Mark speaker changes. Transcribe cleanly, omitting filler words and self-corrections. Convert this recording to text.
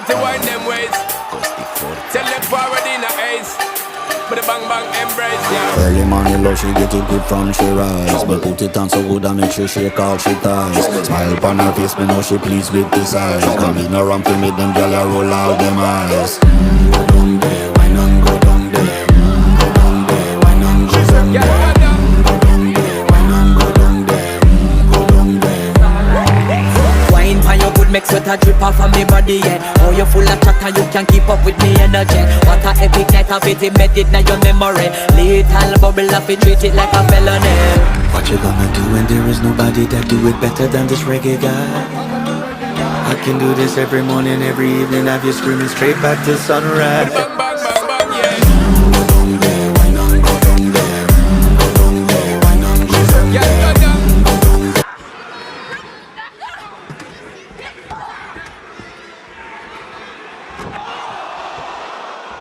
Speaker 1: to wind them ways. Tell them forward in a ace. But the bang bang embrace, yeah.
Speaker 2: Early morning love, she get it good from she rise. But put it on so good and make sure she call she ties. Smile upon her face, me know she pleased with this eyes. Come in around to make them gyal a roll out them eyes. Go down there, why not go down there? Go down there, why not go down there? Go down there, why not go down there? Go down there.
Speaker 3: Wine pan your good make sweat a drip off of me body, yeah. Oh, you full of chat and you can keep up with me energy. What a epic night of it, embedded in your memory. Little bubble of it, treat it like a felony.
Speaker 2: What you gonna do when there is nobody that do it better than this reggae guy? I can do this every morning, every evening, have you screaming straight back to sunrise.